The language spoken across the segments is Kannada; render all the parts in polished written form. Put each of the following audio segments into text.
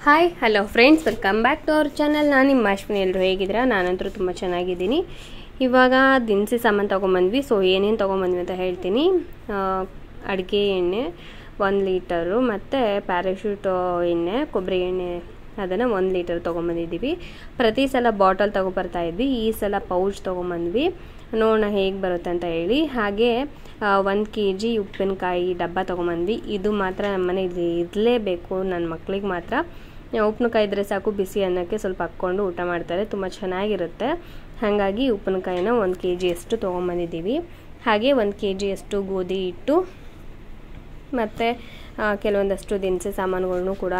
Hi hello friends, welcome back to our channel. ನಾನು ನಿಮ್ಮ ಅಶ್ವಿನಿ. ಎಲ್ಲರೂ ಹೇಗಿದ್ದೀರಾ? ನಾನಂತರೂ ತುಂಬ ಚೆನ್ನಾಗಿದ್ದೀನಿ. ಇವಾಗ ದಿನಸಿ ಸಾಮಾನು ತೊಗೊಂಬಂದ್ವಿ. ಸೊ ಏನೇನು ತೊಗೊಂಬಂದ್ವಿ ಅಂತ ಹೇಳ್ತೀನಿ. ಅಡುಗೆ ಎಣ್ಣೆ 1 ಲೀಟರು, ಮತ್ತು ಪ್ಯಾರಾಶೂಟ್ ಎಣ್ಣೆ, ಕೊಬ್ಬರಿ ಎಣ್ಣೆ ಅದನ್ನು 1 ಲೀಟರ್ ತೊಗೊಂಬಂದಿದ್ದೀವಿ. ಪ್ರತಿ ಸಲ ಬಾಟಲ್ ತೊಗೊಬರ್ತಾ ಇದ್ವಿ, ಈ ಸಲ ಪೌಚ್ ತೊಗೊಂಬಂದ್ವಿ. ನೋಡೋಣ ಹೇಗೆ ಬರುತ್ತೆ ಅಂತ ಹೇಳಿ. ಹಾಗೆ 1 kg ಉಪ್ಪಿನಕಾಯಿ ಡಬ್ಬ ತೊಗೊಂಬಂದ್ವಿ. ಇದು ಮಾತ್ರ ನಮ್ಮ ಮನೇಲಿ ಇರಲೇಬೇಕು, ನನ್ನ ಮಕ್ಳಿಗೆ ಮಾತ್ರ. ಉಪ್ಪಿನಕಾಯಿ ಇದ್ದರೆ ಸಾಕು, ಬಿಸಿ ಅನ್ನಕ್ಕೆ ಸ್ವಲ್ಪ ಹಾಕ್ಕೊಂಡು ಊಟ ಮಾಡ್ತಾರೆ, ತುಂಬ ಚೆನ್ನಾಗಿರುತ್ತೆ. ಹಾಗಾಗಿ ಉಪ್ಪಿನಕಾಯಿನ 1 kg ಅಷ್ಟು ತೊಗೊಂಬಂದಿದ್ದೀವಿ. ಹಾಗೆ 1 kg ಅಷ್ಟು ಗೋಧಿ ಹಿಟ್ಟು ಮತ್ತು ಕೆಲವೊಂದಷ್ಟು ದಿನಸಿ ಸಾಮಾನುಗಳನ್ನು ಕೂಡ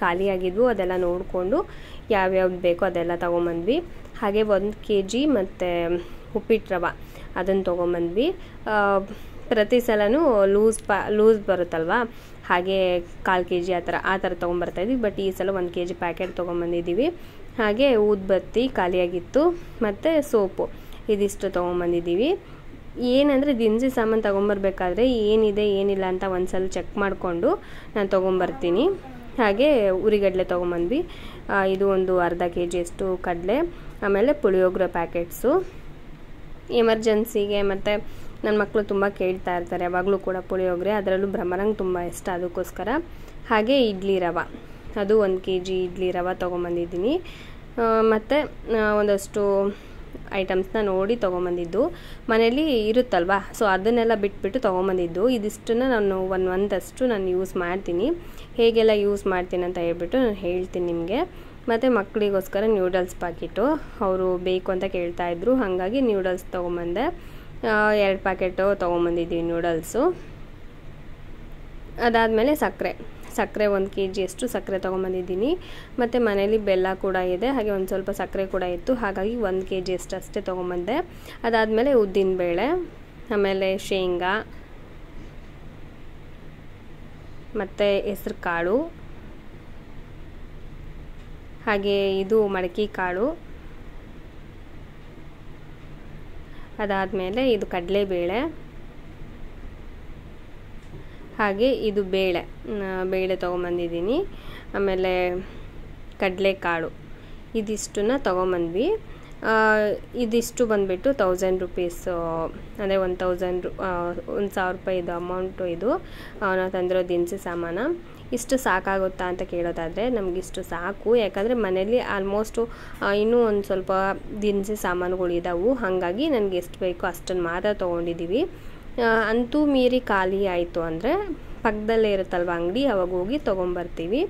ಖಾಲಿಯಾಗಿದ್ವು. ಅದೆಲ್ಲ ನೋಡಿಕೊಂಡು ಯಾವ್ಯಾವ್ದು ಬೇಕೋ ಅದೆಲ್ಲ ತೊಗೊಂಬಂದ್ವಿ. ಹಾಗೆ 1 kg ಮತ್ತು ಉಪ್ಪಿಟ್ಟು ರವೆ ಅದನ್ನು ತೊಗೊಂಬಂದ್ವಿ. ಪ್ರತಿ ಸಲನೂ ಲೂಸ್ ಬರುತ್ತಲ್ವ, ಹಾಗೆ 1/4 kg ಆ ಥರ ತೊಗೊಂಬರ್ತಾಯಿದ್ವಿ. ಬಟ್ ಈ ಸಲ 1 kg ಪ್ಯಾಕೆಟ್ ತೊಗೊಂಬಂದಿದ್ದೀವಿ. ಹಾಗೆ ಊದ್ಬತ್ತಿ ಖಾಲಿಯಾಗಿತ್ತು, ಮತ್ತು ಸೋಪು ಇದಿಷ್ಟು ತೊಗೊಂಬಂದಿದ್ದೀವಿ. ಏನಂದರೆ ದಿನಸಿ ಸಾಮಾನು ತೊಗೊಂಬರ್ಬೇಕಾದ್ರೆ ಏನಿದೆ ಏನಿಲ್ಲ ಅಂತ ಒಂದ್ಸಲ ಚೆಕ್ ಮಾಡಿಕೊಂಡು ನಾನು ತೊಗೊಂಬರ್ತೀನಿ. ಹಾಗೆ ಉರಿಗಡಲೆ ತೊಗೊಂಬಂದ್ವಿ. ಇದು ಒಂದು ಅರ್ಧ kg ಅಷ್ಟು ಕಡಲೆ, ಆಮೇಲೆ ಪುಳಿಯೋಗರೆ ಪ್ಯಾಕೆಟ್ಸು ಎಮರ್ಜೆನ್ಸಿಗೆ. ಮತ್ತು ನನ್ನ ಮಕ್ಕಳು ತುಂಬ ಕೇಳ್ತಾ ಇರ್ತಾರೆ ಯಾವಾಗಲೂ ಕೂಡ ಪುಳಿಯೋಗರೆ, ಅದರಲ್ಲೂ ಬ್ರಹ್ಮರಂಗ್ ತುಂಬ ಇಷ್ಟ, ಅದಕ್ಕೋಸ್ಕರ. ಹಾಗೆ ಇಡ್ಲಿ ರವೆ, ಅದು 1 kg ಇಡ್ಲಿ ರವೆ ತೊಗೊಂಬಂದಿದ್ದೀನಿ. ಮತ್ತು ಒಂದಷ್ಟು ಐಟಮ್ಸ್ನ ನೋಡಿ ತೊಗೊಂಬಂದಿದ್ದು, ಮನೇಲಿ ಇರುತ್ತಲ್ವ, ಸೊ ಅದನ್ನೆಲ್ಲ ಬಿಟ್ಬಿಟ್ಟು ತೊಗೊಂಬಂದಿದ್ದು. ಇದಿಷ್ಟನ್ನು ನಾನು ಒಂದಷ್ಟು ನಾನು ಯೂಸ್ ಮಾಡ್ತೀನಿ. ಹೇಗೆಲ್ಲ ಯೂಸ್ ಮಾಡ್ತೀನಿ ಅಂತ ಹೇಳ್ಬಿಟ್ಟು ನಾನು ಹೇಳ್ತೀನಿ ನಿಮಗೆ. ಮತ್ತು ಮಕ್ಕಳಿಗೋಸ್ಕರ ನ್ಯೂಡಲ್ಸ್ ಪ್ಯಾಕೆಟು ಅವರು ಬೇಕು ಅಂತ ಕೇಳ್ತಾಯಿದ್ರು, ಹಾಗಾಗಿ ನ್ಯೂಡಲ್ಸ್ ತೊಗೊಂಬಂದೆ. 2 ಪ್ಯಾಕೆಟು ತೊಗೊಂಬಂದಿದ್ದೀವಿ ನ್ಯೂಡಲ್ಸು. ಅದಾದಮೇಲೆ ಸಕ್ಕರೆ 1 kg ಅಷ್ಟು ಸಕ್ಕರೆ ತೊಗೊಂಬಂದಿದ್ದೀನಿ. ಮತ್ತು ಮನೇಲಿ ಬೆಲ್ಲ ಕೂಡ ಇದೆ, ಹಾಗೆ ಒಂದು ಸ್ವಲ್ಪ ಸಕ್ಕರೆ ಕೂಡ ಇತ್ತು, ಹಾಗಾಗಿ 1 kg ಅಷ್ಟೇ ತೊಗೊಂಬಂದೆ. ಅದಾದಮೇಲೆ ಉದ್ದಿನಬೇಳೆ, ಆಮೇಲೆ ಶೇಂಗಾ, ಮತ್ತು ಹೆಸ್ರು ಕಾಳು, ಹಾಗೆ ಇದು ಮಡಕೆ ಕಾಳು, ಅದಾದಮೇಲೆ ಇದು ಕಡಲೆಬೇಳೆ, ಹಾಗೆ ಇದು ಬೇಳೆ ತೊಗೊಂಬಂದಿದ್ದೀನಿ. ಆಮೇಲೆ ಕಡಲೆಕಾಳು ಇದಿಷ್ಟನ್ನ ತೊಗೊಂಬಂದ್ವಿ. ಇದಿಷ್ಟು ಬಂದುಬಿಟ್ಟು 1000 ರೂಪೀಸು, ಅಂದರೆ 1,000 ರೂಪಾಯಿದು ಅಮೌಂಟು. ಇದು ನಾವು ತಂದಿರೋ ದಿನಸಿ ಸಾಮಾನು. ಇಷ್ಟು ಸಾಕಾಗುತ್ತಾ ಅಂತ ಕೇಳೋದಾದರೆ ನಮಗಿಷ್ಟು ಸಾಕು, ಯಾಕಂದರೆ ಮನೇಲಿ ಆಲ್ಮೋಸ್ಟು ಇನ್ನೂ ಒಂದು ಸ್ವಲ್ಪ ದಿನಸಿ ಸಾಮಾನುಗಳಿದ್ದಾವೆ. ಹಾಗಾಗಿ ನನಗೆ ಎಷ್ಟು ಬೇಕೋ ಅಷ್ಟನ್ನು ಮಾತ್ರ ತೊಗೊಂಡಿದ್ದೀವಿ. ಅಂತೂ ಮೀರಿ ಖಾಲಿ ಆಯಿತು ಅಂದರೆ ಪಕ್ಕದಲ್ಲೇ ಇರುತ್ತಲ್ವ ಅಂಗಡಿ, ಅವಾಗ ಹೋಗಿ ತೊಗೊಂಬರ್ತೀವಿ.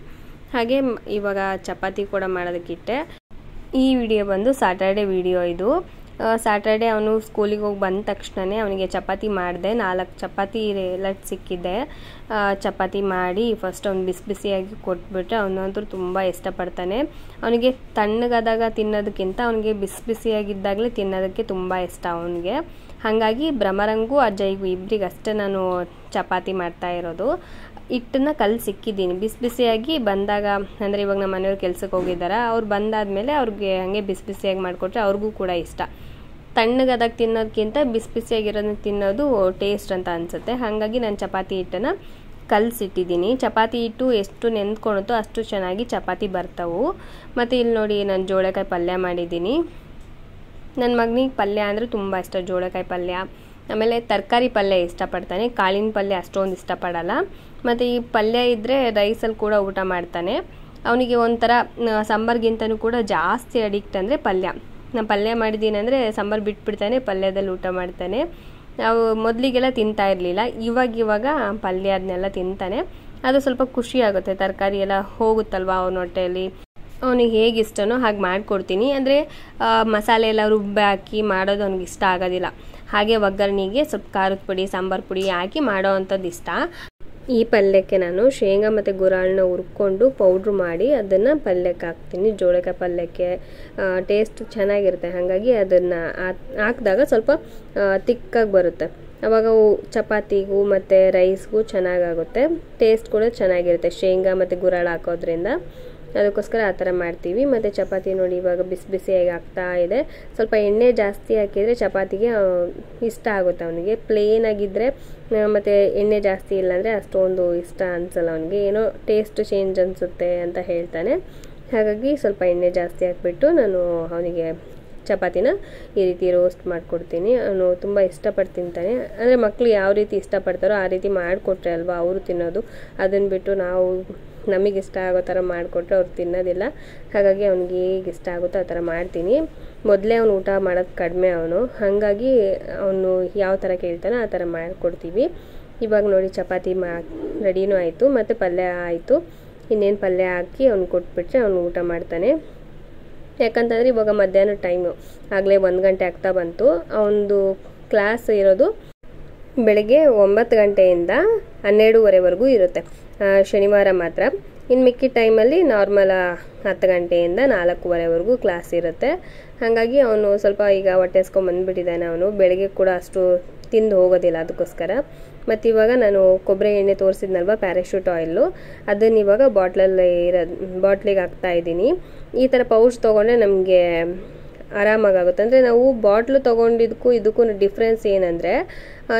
ಹಾಗೆ ಇವಾಗ ಚಪಾತಿ ಕೂಡ ಮಾಡೋದಕ್ಕಿಟ್ಟೆ. ಈ ವಿಡಿಯೋ ಬಂದು ಸ್ಯಾಟರ್ಡೆ ವಿಡಿಯೋ. ಇದು ಸ್ಯಾಟರ್ಡೆ ಅವನು ಸ್ಕೂಲಿಗೆ ಹೋಗಿ ಬಂದ ತಕ್ಷಣವೇ ಅವನಿಗೆ ಚಪಾತಿ ಮಾಡಿದೆ. 4 ಚಪಾತಿ ಲಟ್ ಸಿಕ್ಕಿದ್ದೆ. ಚಪಾತಿ ಮಾಡಿ ಫಸ್ಟ್ ಅವ್ನು ಬಿಸಿಯಾಗಿ ಕೊಟ್ಬಿಟ್ರೆ ಅವನಂತೂ ತುಂಬ ಇಷ್ಟಪಡ್ತಾನೆ. ಅವನಿಗೆ ತಣ್ಣಗಾದಾಗ ತಿನ್ನೋದಕ್ಕಿಂತ ಅವನಿಗೆ ಬಿಸಿಯಾಗಿದ್ದಾಗಲೇ ತಿನ್ನೋದಕ್ಕೆ ತುಂಬ ಇಷ್ಟ ಅವನಿಗೆ. ಹಾಗಾಗಿ ಬ್ರಹ್ಮರಂಗೂ ಅಜ್ಜಯ್ಯಗೂ ಇಬ್ಬರಿಗಷ್ಟೇ ನಾನು ಚಪಾತಿ ಮಾಡ್ತಾ ಇರೋದು. ಹಿಟ್ಟನ್ನು ಸಿಕ್ಕಿದ್ದೀನಿ ಬಿಸಿಯಾಗಿ ಬಂದಾಗ, ಅಂದರೆ ಇವಾಗ ನಮ್ಮ ಮನೆಯವ್ರು ಕೆಲ್ಸಕ್ಕೆ ಹೋಗಿದ್ದಾರೆ, ಅವ್ರು ಬಂದಾದಮೇಲೆ ಅವ್ರಿಗೆ ಹಾಗೆ ಬಿಸಿಯಾಗಿ ಮಾಡಿಕೊಟ್ರೆ ಅವ್ರಿಗೂ ಕೂಡ ಇಷ್ಟ. ತಣ್ಣಗಾದಾಗ ತಿನ್ನೋದಕ್ಕಿಂತ ಬಿಸಿಯಾಗಿರೋದನ್ನ ತಿನ್ನೋದು ಟೇಸ್ಟ್ ಅಂತ ಅನಿಸುತ್ತೆ. ಹಾಗಾಗಿ ನಾನು ಚಪಾತಿ ಹಿಟ್ಟನ್ನು ಕಲಸಿಟ್ಟಿದ್ದೀನಿ. ಚಪಾತಿ ಹಿಟ್ಟು ಎಷ್ಟು ನೆಂದ್ಕೊಳುತ್ತೋ ಅಷ್ಟು ಚೆನ್ನಾಗಿ ಚಪಾತಿ ಬರ್ತಾವೆ. ಮತ್ತು ಇಲ್ಲಿ ನೋಡಿ, ನಾನು ಜೋಳಕಾಯಿ ಪಲ್ಯ ಮಾಡಿದ್ದೀನಿ. ನನ್ನ ಮಗನಿಗೆ ಪಲ್ಯ ಅಂದರೆ ತುಂಬ ಇಷ್ಟ, ಜೋಳಕಾಯಿ ಪಲ್ಯ. ಆಮೇಲೆ ತರಕಾರಿ ಪಲ್ಯ ಇಷ್ಟಪಡ್ತಾನೆ, ಕಾಳಿನ ಪಲ್ಯ ಅಷ್ಟೊಂದು ಇಷ್ಟಪಡಲ್ಲ. ಮತ್ತು ಈ ಪಲ್ಯ ಇದ್ದರೆ ರೈಸಲ್ಲಿ ಕೂಡ ಊಟ ಮಾಡ್ತಾನೆ. ಅವನಿಗೆ ಒಂಥರ ಸಾಂಬಾರ್ಗಿಂತನೂ ಕೂಡ ಜಾಸ್ತಿ ಅಡಿಕ್ಟ್ ಅಂದರೆ ಪಲ್ಯ. ನಾನು ಪಲ್ಯ ಮಾಡಿದ್ದೀನಿ ಅಂದರೆ ಸಾಂಬಾರು ಬಿಟ್ಬಿಡ್ತಾನೆ, ಪಲ್ಯದಲ್ಲಿ ಊಟ ಮಾಡ್ತಾನೆ. ನಾವು ಮೊದಲಿಗೆಲ್ಲ ತಿಂತಾ ಇರಲಿಲ್ಲ, ಇವಾಗ ಪಲ್ಯ ಅದನ್ನೆಲ್ಲ ತಿಂತಾನೆ. ಅದು ಸ್ವಲ್ಪ ಖುಷಿ ಆಗುತ್ತೆ, ತರಕಾರಿ ಎಲ್ಲ ಹೋಗುತ್ತಲ್ವ ಅವನ ಹೊಟ್ಟೆಯಲ್ಲಿ. ಅವನಿಗೆ ಹೇಗೆ ಇಷ್ಟನೋ ಹಾಗೆ ಮಾಡಿಕೊಡ್ತೀನಿ. ಅಂದರೆ ಮಸಾಲೆ ಎಲ್ಲ ರುಬ್ಬಿ ಹಾಕಿ ಮಾಡೋದು ಅವ್ನಿಗೆ ಇಷ್ಟ ಆಗೋದಿಲ್ಲ. ಹಾಗೆ ಒಗ್ಗರಣೆಗೆ ಸ್ವಲ್ಪ ಖಾರದ ಪುಡಿ, ಸಾಂಬಾರು ಪುಡಿ ಹಾಕಿ ಮಾಡೋ ಅಂಥದ್ದು ಇಷ್ಟ. ಈ ಪಲ್ಯಕ್ಕೆ ನಾನು ಶೇಂಗಾ ಮತ್ತು ಗುರಾಳನ್ನ ಹುರ್ಕೊಂಡು ಪೌಡ್ರ್ ಮಾಡಿ ಅದನ್ನು ಪಲ್ಯಕ್ಕೆ ಹಾಕ್ತೀನಿ. ಜೋಳಕಾಯಿ ಪಲ್ಯಕ್ಕೆ ಟೇಸ್ಟ್ ಚೆನ್ನಾಗಿರುತ್ತೆ, ಹಾಗಾಗಿ ಅದನ್ನು ಹಾಕಿದಾಗ ಸ್ವಲ್ಪ ತಿಕ್ಕಾಗಿ ಬರುತ್ತೆ. ಆವಾಗ ಚಪಾತಿಗೂ ಮತ್ತು ರೈಸ್ಗೂ ಚೆನ್ನಾಗಾಗುತ್ತೆ, ಟೇಸ್ಟ್ ಕೂಡ ಚೆನ್ನಾಗಿರುತ್ತೆ ಶೇಂಗಾ ಮತ್ತು ಗುರಾಳ ಹಾಕೋದ್ರಿಂದ. ಅದಕ್ಕೋಸ್ಕರ ಆ ಥರ ಮಾಡ್ತೀವಿ. ಮತ್ತು ಚಪಾತಿ ನೋಡಿ ಇವಾಗ ಬಿಸಿ ಬಿಸಿಯಾಗಿ ಆಗ್ತಾ ಇದೆ. ಸ್ವಲ್ಪ ಎಣ್ಣೆ ಜಾಸ್ತಿ ಹಾಕಿದರೆ ಚಪಾತಿಗೆ ಇಷ್ಟ ಆಗುತ್ತೆ ಅವನಿಗೆ. ಪ್ಲೇನ್ ಆಗಿದ್ದರೆ ಮತ್ತು ಎಣ್ಣೆ ಜಾಸ್ತಿ ಇಲ್ಲಾಂದರೆ ಅಷ್ಟೊಂದು ಇಷ್ಟ ಅನಿಸಲ್ಲ ಅವನಿಗೆ, ಏನೋ ಟೇಸ್ಟ್ ಚೇಂಜ್ ಅನಿಸುತ್ತೆ ಅಂತ ಹೇಳ್ತಾನೆ. ಹಾಗಾಗಿ ಸ್ವಲ್ಪ ಎಣ್ಣೆ ಜಾಸ್ತಿ ಹಾಕ್ಬಿಟ್ಟು ನಾನು ಅವನಿಗೆ ಚಪಾತಿನ ಈ ರೀತಿ ರೋಸ್ಟ್ ಮಾಡಿಕೊಡ್ತೀನಿ. ಅವನು ತುಂಬ ಇಷ್ಟಪಟ್ಟು ತಿಂತಾನೆ. ಅಂದರೆ ಮಕ್ಕಳು ಯಾವ ರೀತಿ ಇಷ್ಟಪಡ್ತಾರೋ ಆ ರೀತಿ ಮಾಡಿಕೊಟ್ರೆ ಅಲ್ವಾ ಅವರು ತಿನ್ನೋದು. ಅದನ್ನು ಬಿಟ್ಟು ನಾವು ನಮಗೆ ಇಷ್ಟ ಆಗೋ ಥರ ಮಾಡಿಕೊಟ್ರೆ ಅವ್ರು ತಿನ್ನೋದಿಲ್ಲ. ಹಾಗಾಗಿ ಅವ್ನಿಗೆ ಹೇಗೆ ಇಷ್ಟ ಆಗುತ್ತೋ ಆ ಥರ ಮಾಡ್ತೀನಿ. ಮೊದಲೇ ಅವನು ಊಟ ಮಾಡೋದು ಕಡಿಮೆ ಅವನು, ಹಾಗಾಗಿ ಅವನು ಯಾವ ಥರ ಕೇಳ್ತಾನೋ ಆ ಥರ ಮಾಡಿಕೊಡ್ತೀವಿ. ಇವಾಗ ನೋಡಿ ಚಪಾತಿ ರೆಡಿನೂ ಆಯಿತು ಮತ್ತು ಪಲ್ಯ ಆಯಿತು. ಇನ್ನೇನು ಪಲ್ಯ ಹಾಕಿ ಅವ್ನು ಕೊಟ್ಬಿಟ್ರೆ ಅವನು ಊಟ ಮಾಡ್ತಾನೆ. ಯಾಕಂತಂದರೆ ಇವಾಗ ಮಧ್ಯಾಹ್ನ ಟೈಮು ಆಗಲೇ 1 ಗಂಟೆ ಆಗ್ತಾ ಬಂತು. ಅವನದು ಕ್ಲಾಸ್ ಇರೋದು ಬೆಳಗ್ಗೆ 9 ಗಂಟೆಯಿಂದ 12:30ವರೆಗೂ ಇರುತ್ತೆ ಶನಿವಾರ ಮಾತ್ರ. ಇನ್ನು ಮಿಕ್ಕಿದ ಟೈಮಲ್ಲಿ ನಾರ್ಮಲ್ 10 ಗಂಟೆಯಿಂದ 4:15ವರೆಗೂ ಕ್ಲಾಸ್ ಇರುತ್ತೆ. ಹಾಗಾಗಿ ಅವನು ಸ್ವಲ್ಪ ಈಗ ಹೊಟ್ಟೆಸ್ಕೊಂಬಂದುಬಿಟ್ಟಿದ್ದಾನೆ. ಅವನು ಬೆಳಗ್ಗೆ ಕೂಡ ಅಷ್ಟು ತಿಂದು ಹೋಗೋದಿಲ್ಲ, ಅದಕ್ಕೋಸ್ಕರ. ಮತ್ತು ಇವಾಗ ನಾನು ಕೊಬ್ಬರಿ ಎಣ್ಣೆ ತೋರಿಸಿದ್ನಲ್ವ, ಪ್ಯಾರಾಶೂಟ್ ಆಯಿಲು, ಅದನ್ನು ಇವಾಗ ಬಾಟ್ಲಿಗೆ ಹಾಕ್ತಾಯಿದ್ದೀನಿ. ಈ ಥರ ಪೌಚ್ ತೊಗೊಂಡ್ರೆ ನಮಗೆ ಆರಾಮಾಗುತ್ತೆ. ಅಂದರೆ ನಾವು ಬಾಟ್ಲು ತೊಗೊಂಡಿದ್ದಕ್ಕೂ ಇದಕ್ಕೂ ಡಿಫ್ರೆನ್ಸ್ ಏನಂದರೆ,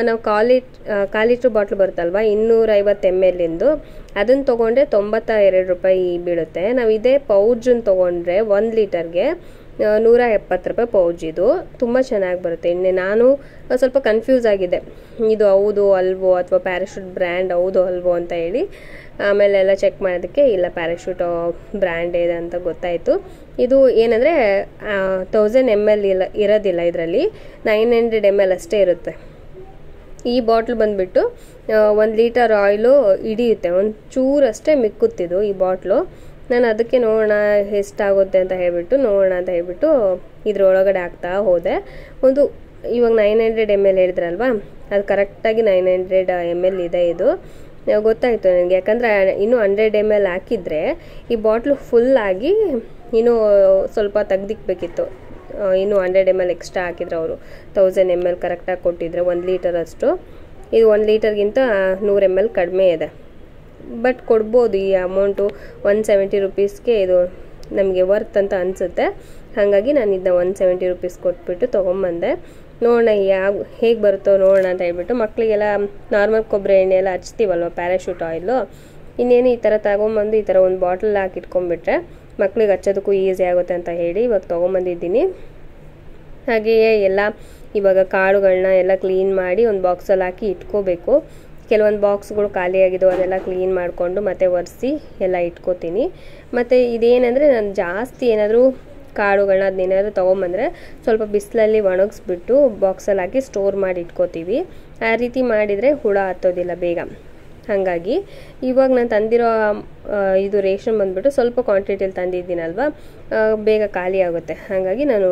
ನಾವು ಕಾಲು ಲೀಟ್ರ್ ಬಾಟ್ಲು ಬರುತ್ತಲ್ವ 250 ml, ಅದನ್ನು ತೊಗೊಂಡ್ರೆ 92 ರೂಪಾಯಿ ಬೀಳುತ್ತೆ. ನಾವು ಇದೇ ಪೌಚನ್ನು ತೊಗೊಂಡ್ರೆ 1 ಲೀಟರ್ಗೆ 170 ರೂಪಾಯಿ ಪೌಚ್. ಇದು ತುಂಬ ಚೆನ್ನಾಗಿ ಬರುತ್ತೆ ಎಣ್ಣೆ. ನಾನು ಸ್ವಲ್ಪ ಕನ್ಫ್ಯೂಸ್ ಆಗಿದ್ದೆ, ಇದು ಹೌದು ಅಲ್ವೋ ಅಥವಾ ಪ್ಯಾರಾಶೂಟ್ ಬ್ರ್ಯಾಂಡ್ ಹೌದು ಅಲ್ವೋ ಅಂತ ಹೇಳಿ. ಆಮೇಲೆ ಎಲ್ಲ ಚೆಕ್ ಮಾಡೋದಕ್ಕೆ ಇಲ್ಲ, ಪ್ಯಾರಾಶೂಟ್ ಬ್ರ್ಯಾಂಡ್ ಇದೆ ಅಂತ ಗೊತ್ತಾಯಿತು. ಇದು ಏನಂದರೆ 1000 ml ಇರೋದಿಲ್ಲ, ಇದರಲ್ಲಿ 900 ml ಅಷ್ಟೇ ಇರುತ್ತೆ. ಈ ಬಾಟ್ಲ್ ಬಂದುಬಿಟ್ಟು 1 ಲೀಟರ್ ಆಯಿಲು ಹಿಡಿಯುತ್ತೆ, ಒಂದು ಚೂರಷ್ಟೇ ಮಿಕ್ಕುತ್ತಿದ್ದು ಈ ಬಾಟ್ಲು. ನಾನು ಅದಕ್ಕೆ ನೋಡೋಣ ಎಷ್ಟಾಗುತ್ತೆ ಅಂತ ಹೇಳ್ಬಿಟ್ಟು ಇದ್ರೊಳಗಡೆ ಹಾಕ್ತಾ ಹೋದೆ. ಇವಾಗ 900 ml ಹೇಳಿದ್ರಲ್ವ, ಅದು ಕರೆಕ್ಟಾಗಿ 900 ml ಇದೆ. ಇದು ಗೊತ್ತಾಯಿತು ನನಗೆ, ಯಾಕಂದರೆ ಇನ್ನೂ 100 ml ಹಾಕಿದರೆ ಈ ಬಾಟ್ಲು ಫುಲ್ಲಾಗಿ ಇನ್ನೂ ಸ್ವಲ್ಪ ತೆಗ್ದಿಕ್ಬೇಕಿತ್ತು. ಇನ್ನೂ 100 ml ಎಕ್ಸ್ಟ್ರಾ ಹಾಕಿದ್ರು ಅವರು. 1000 ml ಕರೆಕ್ಟಾಗಿ ಕೊಟ್ಟಿದ್ರೆ 1 ಲೀಟರ್ ಅಷ್ಟು. ಇದು 1 ಲೀಟರ್ಗಿಂತ 100 ml ಕಡಿಮೆ ಇದೆ. ಬಟ್ ಕೊಡ್ಬೋದು ಈ ಅಮೌಂಟು. 170 ರೂಪೀಸ್ಗೆ ಇದು ನಮಗೆ ವರ್ತ್ ಅಂತ ಅನಿಸುತ್ತೆ. ಹಾಗಾಗಿ ನಾನು ಇದನ್ನ 170 ರೂಪೀಸ್ ಕೊಟ್ಬಿಟ್ಟು ತೊಗೊಂಬಂದೆ. ನೋಡೋಣ ಹೇಗೆ ಬರುತ್ತೋ ನೋಡೋಣ ಅಂತ ಹೇಳ್ಬಿಟ್ಟು. ಮಕ್ಕಳಿಗೆಲ್ಲ ನಾರ್ಮಲ್ ಕೊಬ್ಬರಿ ಎಣ್ಣೆ ಎಲ್ಲ ಹಚ್ತೀವಲ್ವ, ಪ್ಯಾರಾಶೂಟ್ ಆಯಿಲು, ಇನ್ನೇನು ಈ ಥರ ತೊಗೊಂಬಂದು ಈ ಥರ ಒಂದು ಬಾಟಲ್ ಹಾಕಿ ಇಟ್ಕೊಂಡ್ಬಿಟ್ರೆ ಮಕ್ಕಳಿಗೆ ಹಚ್ಚೋದಕ್ಕೂ ಈಸಿ ಆಗುತ್ತೆ ಅಂತ ಹೇಳಿ ಇವಾಗ ತೊಗೊಂಬಂದಿದ್ದೀನಿ. ಹಾಗೆಯೇ ಎಲ್ಲ ಇವಾಗ ಕಾಳುಗಳನ್ನ ಎಲ್ಲ ಕ್ಲೀನ್ ಮಾಡಿ ಒಂದು ಬಾಕ್ಸಲ್ಲಿ ಹಾಕಿ ಇಟ್ಕೋಬೇಕು. ಕೆಲವೊಂದು ಬಾಕ್ಸ್ಗಳು ಖಾಲಿಯಾಗಿದ್ದು ಅದೆಲ್ಲ ಕ್ಲೀನ್ ಮಾಡಿಕೊಂಡು ಮತ್ತೆ ಒರೆಸಿ ಎಲ್ಲ ಇಟ್ಕೋತೀನಿ. ಮತ್ತು ಇದೇನೆಂದರೆ ನಾನು ಜಾಸ್ತಿ ಏನಾದರೂ ಕಾಳುಗಳನ್ನ ಅದನ್ನೇನಾದರೂ ತೊಗೊಂಬಂದರೆ ಸ್ವಲ್ಪ ಬಿಸಿಲಲ್ಲಿ ಒಣಗಿಸ್ಬಿಟ್ಟು ಬಾಕ್ಸಲ್ಲಿ ಹಾಕಿ ಸ್ಟೋರ್ ಮಾಡಿ ಇಟ್ಕೋತೀವಿ. ಆ ರೀತಿ ಮಾಡಿದರೆ ಹುಳ ಹತ್ತೋದಿಲ್ಲ ಬೇಗ. ಹಾಗಾಗಿ ಇವಾಗ ನಾನು ತಂದಿರೋ ಇದು ರೇಷನ್ ಬಂದುಬಿಟ್ಟು ಸ್ವಲ್ಪ ಕ್ವಾಂಟಿಟಿಯಲ್ಲಿ ತಂದಿದ್ದೀನಲ್ವ, ಬೇಗ ಖಾಲಿ ಆಗುತ್ತೆ. ಹಾಗಾಗಿ ನಾನು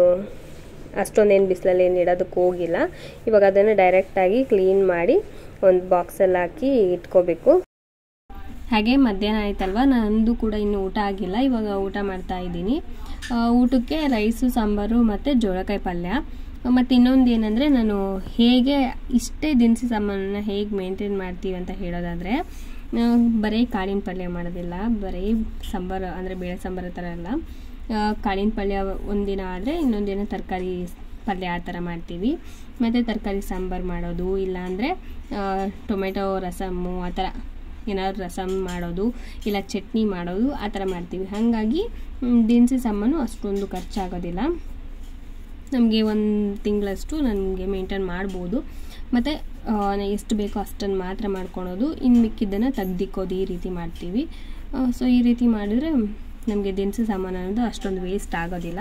ಅಷ್ಟೊಂದೇನು ಬಿಸಿಲಲ್ಲಿ ಏನು ಇಡೋದಕ್ಕೆ ಹೋಗಿಲ್ಲ. ಇವಾಗ ಅದನ್ನು ಡೈರೆಕ್ಟಾಗಿ ಕ್ಲೀನ್ ಮಾಡಿ ಒಂದು ಬಾಕ್ಸಲ್ಲಿ ಹಾಕಿ ಇಟ್ಕೋಬೇಕು. ಹಾಗೆ ಮಧ್ಯಾಹ್ನ ಆಯ್ತಲ್ವ, ನಂದು ಕೂಡ ಇನ್ನೂ ಊಟ ಆಗಿಲ್ಲ. ಇವಾಗ ಊಟ ಮಾಡ್ತಾ ಇದ್ದೀನಿ. ಊಟಕ್ಕೆ ರೈಸು, ಸಾಂಬಾರು ಮತ್ತು ಜೋಳಕಾಯಿ ಪಲ್ಯ. ಮತ್ತು ಇನ್ನೊಂದು ಏನಂದರೆ, ನಾನು ಹೇಗೆ ಇಷ್ಟೇ ದಿನಸಿ ಸಾಮಾನನ್ನ ಹೇಗೆ ಮೇಂಟೈನ್ ಮಾಡ್ತೀವಿ ಅಂತ ಹೇಳೋದಾದರೆ, ಬರೀ ಕಾಳಿನ ಪಲ್ಯ ಮಾಡೋದಿಲ್ಲ, ಬರೀ ಸಾಂಬಾರು ಅಂದರೆ ಬೇಳೆ ಸಾಂಬಾರು ಥರ ಎಲ್ಲ. ಕಾಳಿನ ಪಲ್ಯ ಒಂದಿನ ಆದರೆ ಇನ್ನೊಂದಿನ ತರಕಾರಿ ಪಲ್ಯ ಆ ಥರ ಮಾಡ್ತೀವಿ. ಮತ್ತು ತರಕಾರಿ ಸಾಂಬಾರು ಮಾಡೋದು, ಇಲ್ಲಾಂದರೆ ಟೊಮೆಟೊ ರಸಮ್ಮು ಆ ಥರ ಏನಾದ್ರು ರಸಮ್ ಮಾಡೋದು, ಇಲ್ಲ ಚಟ್ನಿ ಮಾಡೋದು ಆ ಥರ ಮಾಡ್ತೀವಿ. ಹಾಗಾಗಿ ದಿನಸಿ ಸಾಮಾನು ಅಷ್ಟೊಂದು ಖರ್ಚಾಗೋದಿಲ್ಲ. ನಮಗೆ 1 ತಿಂಗಳಷ್ಟು ನನಗೆ ಮೇಂಟೈನ್ ಮಾಡ್ಬೋದು. ಮತ್ತು ಎಷ್ಟು ಬೇಕೋ ಅಷ್ಟನ್ನು ಮಾತ್ರ ಮಾಡ್ಕೊಳೋದು, ಇನ್ನು ಮಿಕ್ಕಿದ್ದನ್ನು ತೆಗ್ದಿಕ್ಕೋದು, ಈ ರೀತಿ ಮಾಡ್ತೀವಿ. ಸೊ ಈ ರೀತಿ ಮಾಡಿದರೆ ನಮಗೆ ದಿನಸಿ ಸಾಮಾನು ಅನ್ನೋದು ಅಷ್ಟೊಂದು ವೇಸ್ಟ್ ಆಗೋದಿಲ್ಲ.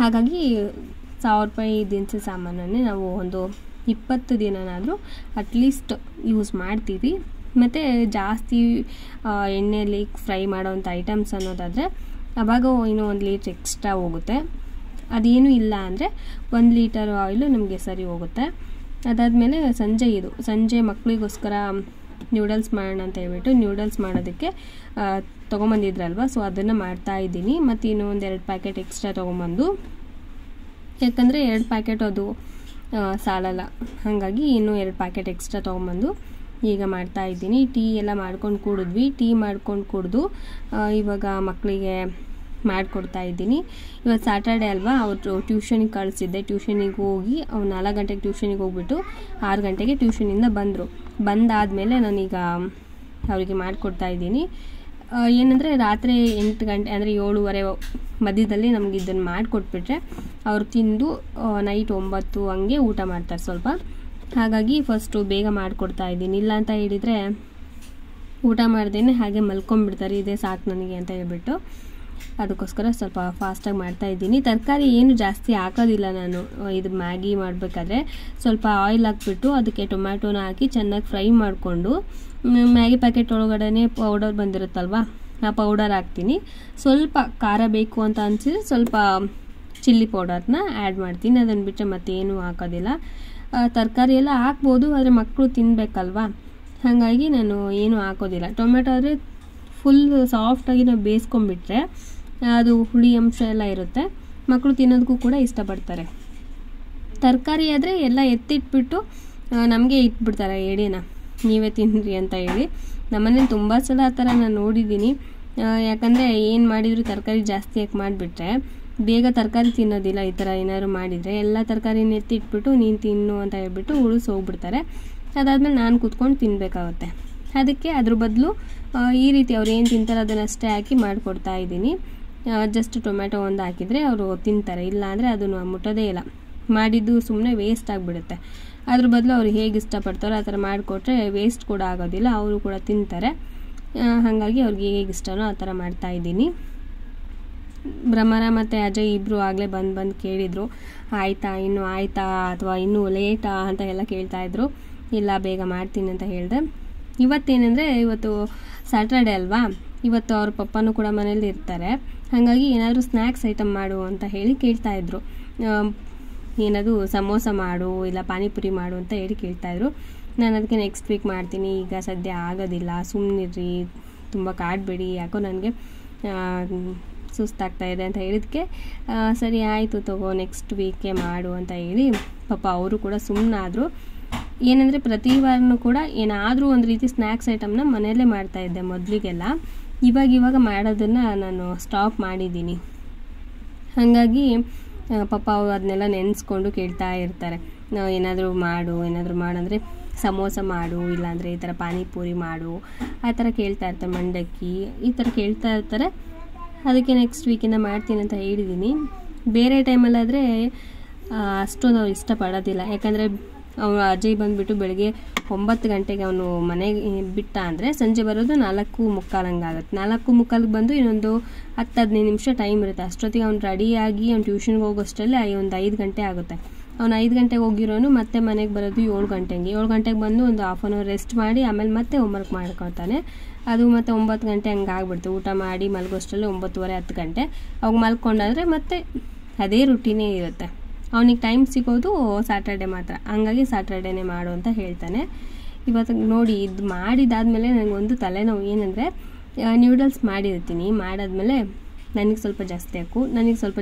ಹಾಗಾಗಿ 1000 ರೂಪಾಯಿ ದಿನಸಿ ಸಾಮಾನನ್ನೇ ನಾವು ಒಂದು 20 ದಿನನಾದರೂ ಅಟ್ಲೀಸ್ಟ್ ಯೂಸ್ ಮಾಡ್ತೀವಿ. ಮತ್ತು ಜಾಸ್ತಿ ಎಣ್ಣೆಯಲ್ಲಿ ಫ್ರೈ ಮಾಡೋವಂಥ ಐಟಮ್ಸ್ ಅನ್ನೋದಾದರೆ ಆವಾಗ ಇನ್ನೂ 1 ಲೀಟ್ರ್ ಎಕ್ಸ್ಟ್ರಾ ಹೋಗುತ್ತೆ. ಅದೇನೂ ಇಲ್ಲ ಅಂದರೆ 1 ಲೀಟರ್ ಆಯಿಲು ನಮಗೆ ಸರಿ ಹೋಗುತ್ತೆ. ಅದಾದಮೇಲೆ ಸಂಜೆ ಮಕ್ಕಳಿಗೋಸ್ಕರ ನ್ಯೂಡಲ್ಸ್ ಮಾಡೋಣ ಅಂತ ಹೇಳ್ಬಿಟ್ಟು ನ್ಯೂಡಲ್ಸ್ ಮಾಡೋದಕ್ಕೆ ತೊಗೊಂಬಂದಿದ್ರಲ್ವ, ಸೊ ಅದನ್ನು ಮಾಡ್ತಾಯಿದ್ದೀನಿ. ಮತ್ತು ಇನ್ನೂ 1-2 ಪ್ಯಾಕೆಟ್ ಎಕ್ಸ್ಟ್ರಾ ತೊಗೊಂಬಂದು, ಯಾಕಂದರೆ 2 ಪ್ಯಾಕೆಟ್ ಅದು ಸಾಲಲ್ಲ, ಹಾಗಾಗಿ ಇನ್ನೂ 2 ಪ್ಯಾಕೆಟ್ ಎಕ್ಸ್ಟ್ರಾ ತೊಗೊಂಬಂದು ಈಗ ಮಾಡ್ತಾ ಇದ್ದೀನಿ. ಟೀ ಎಲ್ಲ ಮಾಡ್ಕೊಂಡು ಕುಡಿದ್ವಿ. ಟೀ ಮಾಡ್ಕೊಂಡು ಕುಡಿದು ಇವಾಗ ಮಕ್ಕಳಿಗೆ ಮಾಡಿಕೊಡ್ತಾ ಇದ್ದೀನಿ. ಇವತ್ತು ಸ್ಯಾಟರ್ಡೆ ಅಲ್ವಾ, ಅವರು ಟ್ಯೂಷನಿಗೆ ಕಳಿಸಿದ್ದೆ. ಟ್ಯೂಷನಿಗೆ ಹೋಗಿ ಅವ್ರು 4 ಗಂಟೆಗೆ ಟ್ಯೂಷನಿಗೆ ಹೋಗ್ಬಿಟ್ಟು 6 ಗಂಟೆಗೆ ಟ್ಯೂಷನಿಂದ ಬಂದರು. ಬಂದಾದಮೇಲೆ ನಾನೀಗ ಅವರಿಗೆ ಮಾಡಿಕೊಡ್ತಾ ಇದ್ದೀನಿ. ಏನಂದರೆ ರಾತ್ರಿ 8 ಗಂಟೆ ಅಂದರೆ 7:30 ಮಧ್ಯದಲ್ಲಿ ನಮ್ಗೆ ಇದನ್ನು ಮಾಡಿಕೊಟ್ಬಿಟ್ರೆ ಅವ್ರು ತಿಂದು ನೈಟ್ 9 ಹಂಗೆ ಊಟ ಮಾಡ್ತಾರೆ ಸ್ವಲ್ಪ. ಹಾಗಾಗಿ ಫಸ್ಟು ಬೇಗ ಮಾಡಿಕೊಡ್ತಾ ಇದ್ದೀನಿ. ಇಲ್ಲ ಅಂತ ಹೇಳಿದರೆ ಊಟ ಮಾಡ್ದೇನೆ ಹಾಗೆ ಮಲ್ಕೊಂಡ್ಬಿಡ್ತಾರೆ, ಇದೇ ಸಾಕು ನನಗೆ ಅಂತ ಹೇಳ್ಬಿಟ್ಟು. ಅದಕ್ಕೋಸ್ಕರ ಸ್ವಲ್ಪ ಫಾಸ್ಟಾಗಿ ಮಾಡ್ತಾಯಿದ್ದೀನಿ. ತರಕಾರಿ ಏನು ಜಾಸ್ತಿ ಹಾಕೋದಿಲ್ಲ ನಾನು. ಇದು ಮ್ಯಾಗಿ ಮಾಡಬೇಕಾದ್ರೆ ಸ್ವಲ್ಪ ಆಯಿಲ್ ಹಾಕ್ಬಿಟ್ಟು ಅದಕ್ಕೆ ಟೊಮ್ಯಾಟೋನ ಹಾಕಿ ಚೆನ್ನಾಗಿ ಫ್ರೈ ಮಾಡಿಕೊಂಡು ಮ್ಯಾಗಿ ಪ್ಯಾಕೆಟ್ ಒಳಗಡೆ ಪೌಡರ್ ಬಂದಿರುತ್ತಲ್ವ, ಆ ಪೌಡರ್ ಹಾಕ್ತೀನಿ. ಸ್ವಲ್ಪ ಖಾರ ಬೇಕು ಅಂತ ಅನಿಸಿದ್ರೆ ಸ್ವಲ್ಪ ಚಿಲ್ಲಿ ಪೌಡರ್ನ ಆ್ಯಡ್ ಮಾಡ್ತೀನಿ. ಅದನ್ನು ಬಿಟ್ಟರೆ ಮತ್ತೇನು ಹಾಕೋದಿಲ್ಲ. ತರಕಾರಿ ಎಲ್ಲ ಹಾಕ್ಬೋದು, ಆದರೆ ಮಕ್ಕಳು ತಿನ್ನಬೇಕಲ್ವ, ಹಾಗಾಗಿ ನಾನು ಏನು ಹಾಕೋದಿಲ್ಲ. ಟೊಮೆಟೊ ಆದರೆ ಫುಲ್ ಸಾಫ್ಟಾಗಿ ನಾವು ಬೇಯಿಸ್ಕೊಂಡ್ಬಿಟ್ರೆ ಅದು ಹುಳಿ ಅಂಶ ಎಲ್ಲ ಇರುತ್ತೆ, ಮಕ್ಕಳು ತಿನ್ನೋದಕ್ಕೂ ಕೂಡ ಇಷ್ಟಪಡ್ತಾರೆ. ತರಕಾರಿ ಆದರೆ ಎಲ್ಲ ಎತ್ತಿಟ್ಬಿಟ್ಟು ನಮಗೆ ಇಟ್ಬಿಡ್ತಾರೆ ಎಡೆನ, ನೀವೇ ತಿನ್ನಿರಿ ಅಂತ ಹೇಳಿ. ನಮ್ಮನೇಲಿ ತುಂಬ ಸಲ ಆ ಥರ ನಾನು ನೋಡಿದ್ದೀನಿ. ಯಾಕಂದರೆ ಏನು ಮಾಡಿದರೂ ತರಕಾರಿ ಜಾಸ್ತಿ ಯಾಕೆ ಮಾಡಿಬಿಟ್ರೆ ಬೇಗ ತರಕಾರಿ ತಿನ್ನೋದಿಲ್ಲ. ಈ ಥರ ಏನಾದ್ರು ಮಾಡಿದರೆ ಎಲ್ಲ ತರಕಾರಿನ ಎತ್ತಿಟ್ಬಿಟ್ಟು ನೀನು ತಿನ್ನು ಅಂತ ಹೇಳ್ಬಿಟ್ಟು ಉಳಿಸಿ ಹೋಗ್ಬಿಡ್ತಾರೆ. ಅದಾದಮೇಲೆ ನಾನು ಕೂತ್ಕೊಂಡು ತಿನ್ನಬೇಕಾಗುತ್ತೆ. ಅದಕ್ಕೆ ಅದ್ರ ಬದಲು ಈ ರೀತಿ ಅವ್ರು ಏನು ತಿಂತಾರೆ ಅದನ್ನಷ್ಟೇ ಹಾಕಿ ಮಾಡಿಕೊಡ್ತಾ ಇದ್ದೀನಿ. ಜಸ್ಟ್ ಟೊಮೆಟೊ ಒಂದು ಹಾಕಿದರೆ ಅವರು ತಿಂತಾರೆ, ಇಲ್ಲ ಅಂದರೆ ಅದನ್ನು ಮುಟ್ಟೋದೇ ಇಲ್ಲ. ಮಾಡಿದ್ದು ಸುಮ್ಮನೆ ವೇಸ್ಟ್ ಆಗಿಬಿಡುತ್ತೆ. ಅದ್ರ ಬದಲು ಅವ್ರು ಹೇಗೆ ಇಷ್ಟಪಡ್ತಾರೋ ಆ ಥರ ಮಾಡಿಕೊಟ್ರೆ ವೇಸ್ಟ್ ಕೂಡ ಆಗೋದಿಲ್ಲ, ಅವರು ಕೂಡ ತಿಂತಾರೆ. ಹಾಗಾಗಿ ಅವ್ರಿಗೆ ಹೇಗೆ ಇಷ್ಟನೋ ಆ ಥರ ಮಾಡ್ತಾಯಿದ್ದೀನಿ. ಭ್ರಮರ ಮತ್ತು ಅಜಯ್ ಇಬ್ಬರು ಆಗಲೇ ಬಂದು ಕೇಳಿದರು, ಆಯಿತಾ ಇನ್ನೂ ಆಯಿತಾ ಅಥವಾ ಇನ್ನೂ ಲೇಟಾ ಅಂತ ಎಲ್ಲ ಕೇಳ್ತಾಯಿದ್ರು. ಇಲ್ಲ ಬೇಗ ಮಾಡ್ತೀನಿ ಅಂತ ಹೇಳಿದೆ. ಇವತ್ತೇನೆಂದರೆ ಇವತ್ತು ಸ್ಯಾಟರ್ಡೆ ಅಲ್ವಾ, ಇವತ್ತು ಅವ್ರ ಪಪ್ಪನೂ ಕೂಡ ಮನೇಲಿ ಇರ್ತಾರೆ. ಹಾಗಾಗಿ ಏನಾದರೂ ಸ್ನ್ಯಾಕ್ಸ್ ಐಟಮ್ ಮಾಡು ಅಂತ ಹೇಳಿ ಕೇಳ್ತಾಯಿದ್ರು. ಏನದು ಸಮೋಸ ಮಾಡು ಇಲ್ಲ ಪಾನಿಪುರಿ ಮಾಡು ಅಂತ ಹೇಳಿ ಕೇಳ್ತಾಯಿದ್ರು. ನಾನು ಅದಕ್ಕೆ ನೆಕ್ಸ್ಟ್ ವೀಕ್ ಮಾಡ್ತೀನಿ, ಈಗ ಸದ್ಯ ಆಗೋದಿಲ್ಲ, ಸುಮ್ಮನಿರ್ರಿ, ತುಂಬ ಕಾಡಬೇಡಿ, ಯಾಕೋ ನನಗೆ ಸುಸ್ತಾಗ್ತಾಯಿದೆ ಅಂತ ಹೇಳಿದಕ್ಕೆ ಸರಿ ಆಯಿತು ತಗೋ ನೆಕ್ಸ್ಟ್ ವೀಕೆ ಮಾಡು ಅಂತ ಹೇಳಿ ಪಾಪ ಅವರು ಕೂಡ ಸುಮ್ಮನಾದರು. ಏನಂದರೆ ಪ್ರತಿ ವಾರನೂ ಕೂಡ ಏನಾದರೂ ಒಂದು ರೀತಿ ಸ್ನ್ಯಾಕ್ಸ್ ಐಟಮ್ನ ಮನೆಯಲ್ಲೇ ಮಾಡ್ತಾಯಿದ್ದೆ ಮೊದಲಿಗೆಲ್ಲ. ಇವಾಗ ಮಾಡೋದನ್ನು ನಾನು ಸ್ಟಾಪ್ ಮಾಡಿದ್ದೀನಿ. ಹಾಗಾಗಿ ಪಾಪ ಅವರು ಅದನ್ನೆಲ್ಲ ನೆನೆಸ್ಕೊಂಡು ಕೇಳ್ತಾ ಇರ್ತಾರೆ, ಏನಾದರೂ ಮಾಡು ಅಂದರೆ ಸಮೋಸ ಮಾಡು, ಇಲ್ಲಾಂದರೆ ಈ ಥರ ಪಾನಿಪುರಿ ಮಾಡು, ಆ ಥರ ಕೇಳ್ತಾ ಇರ್ತಾರೆ. ಮಂಡಕ್ಕಿ ಈ ಥರ ಕೇಳ್ತಾ ಇರ್ತಾರೆ. ಅದಕ್ಕೆ ನೆಕ್ಸ್ಟ್ ವೀಕಿಂದ ಮಾಡ್ತೀನಿ ಅಂತ ಹೇಳಿದ್ದೀನಿ. ಬೇರೆ ಟೈಮಲ್ಲಾದರೆ ಅಷ್ಟೊಂದು ಅವ್ರು ಇಷ್ಟಪಡೋದಿಲ್ಲ. ಯಾಕಂದರೆ ಅವನು ಅಜಯ್ ಬಂದುಬಿಟ್ಟು ಬೆಳಗ್ಗೆ 9 ಗಂಟೆಗೆ ಅವನು ಮನೆಗೆ ಬಿಟ್ಟ ಅಂದರೆ ಸಂಜೆ ಬರೋದು 4:45 ಹಂಗಾಗುತ್ತೆ. 4:45 ಬಂದು ಇನ್ನೊಂದು 10-15 ನಿಮಿಷ ಟೈಮ್ ಇರುತ್ತೆ. ಅಷ್ಟೊತ್ತಿಗೆ ಅವ್ನು ರೆಡಿಯಾಗಿ ಅವ್ನು ಟ್ಯೂಷನ್ಗೆ ಹೋಗೋಷ್ಟರಲ್ಲಿ ಒಂದು 5 ಗಂಟೆ ಆಗುತ್ತೆ. ಅವ್ನು 5 ಗಂಟೆಗೆ ಹೋಗಿರೋನು ಮತ್ತೆ ಮನೆಗೆ ಬರೋದು 7 ಗಂಟೆಗೆ. 7 ಗಂಟೆಗೆ ಬಂದು ಒಂದು ಹಾಫ್ ಆನ್ ಅವರ್ ರೆಸ್ಟ್ ಮಾಡಿ ಆಮೇಲೆ ಮತ್ತೆ ಹೋಮ್ವರ್ಕ್ ಮಾಡ್ಕೊಳ್ತಾನೆ. ಅದು ಮತ್ತೆ 9 ಗಂಟೆ ಹಂಗೆ ಆಗ್ಬಿಡ್ತು. ಊಟ ಮಾಡಿ ಮಲಗೋಷ್ಟರಲ್ಲಿ 9:30-10 ಗಂಟೆ. ಅವಾಗ ಮಲ್ಕೊಂಡಾದರೆ ಮತ್ತೆ ಅದೇ ರುಟೀನೇ ಇರುತ್ತೆ. ಅವನಿಗೆ ಟೈಮ್ ಸಿಗೋದು ಸ್ಯಾಟರ್ಡೆ ಮಾತ್ರ. ಹಂಗಾಗಿ ಸ್ಯಾಟರ್ಡೇನೇ ಮಾಡು ಅಂತ ಹೇಳ್ತಾನೆ. ಇವತ್ತು ನೋಡಿ ಇದು ಮಾಡಿದಾದಮೇಲೆ ನನಗೊಂದು ತಲೆನೋವು. ಏನಂದರೆ ನ್ಯೂಡಲ್ಸ್ ಮಾಡಿರ್ತೀನಿ, ಮಾಡಾದ್ಮೇಲೆ ನನಗೆ ಸ್ವಲ್ಪ